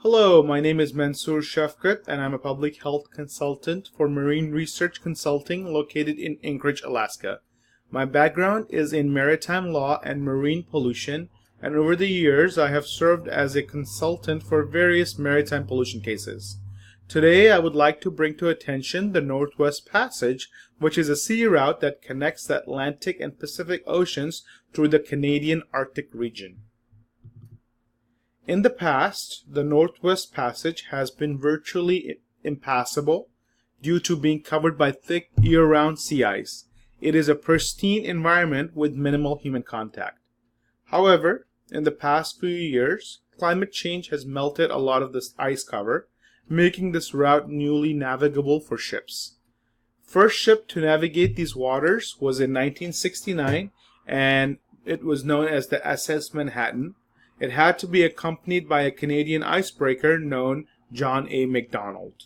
Hello, my name is Mansoor Shafqat, and I'm a public health consultant for Marine Research Consulting located in Anchorage, Alaska. My background is in maritime law and marine pollution, and over the years I have served as a consultant for various maritime pollution cases. Today I would like to bring to attention the Northwest Passage, which is a sea route that connects the Atlantic and Pacific Oceans through the Canadian Arctic region. In the past, the Northwest Passage has been virtually impassable due to being covered by thick year-round sea ice. It is a pristine environment with minimal human contact. However, in the past few years, climate change has melted a lot of this ice cover, making this route newly navigable for ships. First ship to navigate these waters was in 1969, and it was known as the SS Manhattan. It had to be accompanied by a Canadian icebreaker known John A. Macdonald.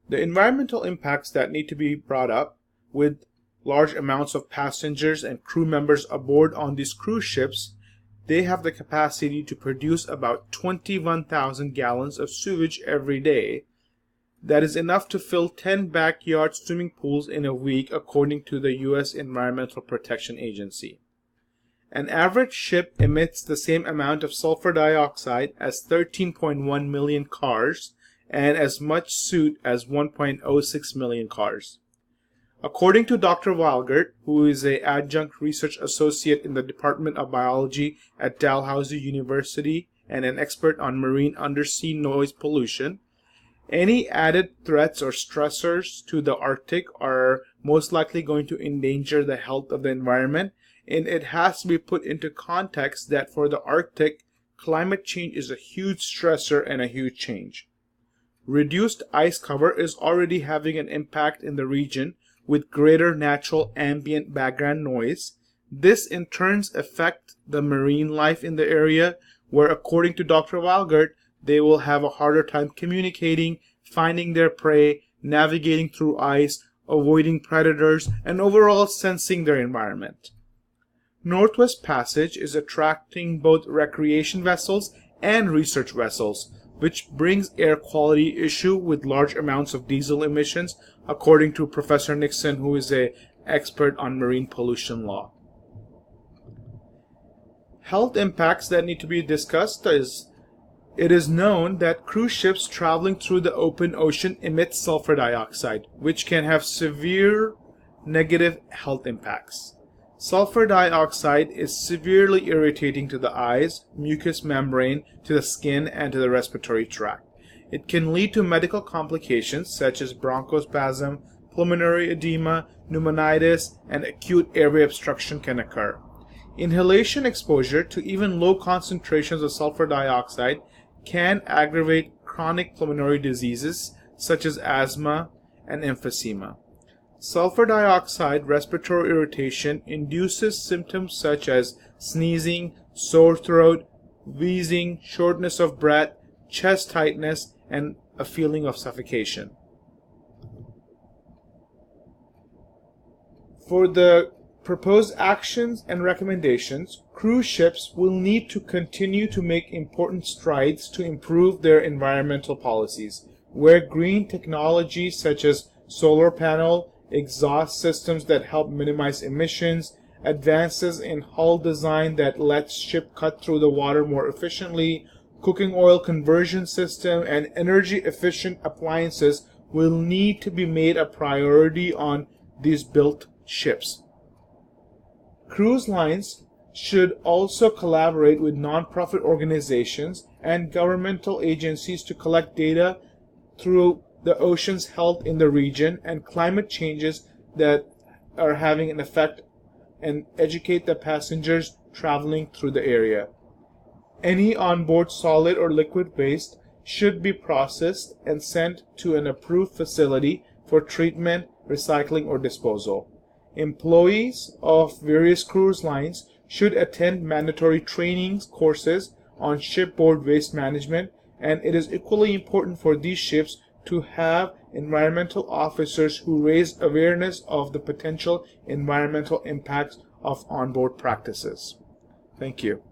The environmental impacts that need to be brought up with large amounts of passengers and crew members aboard on these cruise ships, they have the capacity to produce about 21,000 gallons of sewage every day. That is enough to fill 10 backyard swimming pools in a week, according to the U.S. Environmental Protection Agency. An average ship emits the same amount of sulfur dioxide as 13.1 million cars and as much soot as 1.06 million cars. According to Dr. Walgert, who is an adjunct research associate in the Department of Biology at Dalhousie University and an expert on marine undersea noise pollution, any added threats or stressors to the Arctic are most likely going to endanger the health of the environment, and it has to be put into context that for the Arctic, climate change is a huge stressor and a huge change. Reduced ice cover is already having an impact in the region with greater natural ambient background noise. This in turn affects the marine life in the area, where according to Dr. Walgert, they will have a harder time communicating, finding their prey, navigating through ice, avoiding predators, and overall sensing their environment. Northwest Passage is attracting both recreation vessels and research vessels, which brings air quality issue with large amounts of diesel emissions, according to Professor Nixon, who is an expert on marine pollution law. Health impacts that need to be discussed is it is known that cruise ships traveling through the open ocean emit sulfur dioxide, which can have severe negative health impacts. Sulfur dioxide is severely irritating to the eyes, mucous membrane, to the skin, and to the respiratory tract. It can lead to medical complications such as bronchospasm, pulmonary edema, pneumonitis, and acute airway obstruction can occur. Inhalation exposure to even low concentrations of sulfur dioxide can aggravate chronic pulmonary diseases such as asthma and emphysema. Sulfur dioxide respiratory irritation induces symptoms such as sneezing, sore throat, wheezing, shortness of breath, chest tightness, and a feeling of suffocation. For the proposed actions and recommendations, cruise ships will need to continue to make important strides to improve their environmental policies, where green technologies such as solar panel, exhaust systems that help minimize emissions, advances in hull design that lets ship cut through the water more efficiently, cooking oil conversion system, and energy efficient appliances will need to be made a priority on these built ships. Cruise lines should also collaborate with nonprofit organizations and governmental agencies to collect data through the ocean's health in the region and climate changes that are having an effect, and educate the passengers traveling through the area. Any onboard solid or liquid waste should be processed and sent to an approved facility for treatment, recycling, or disposal. Employees of various cruise lines should attend mandatory trainings courses on shipboard waste management, and it is equally important for these ships to have environmental officers who raise awareness of the potential environmental impacts of onboard practices. Thank you.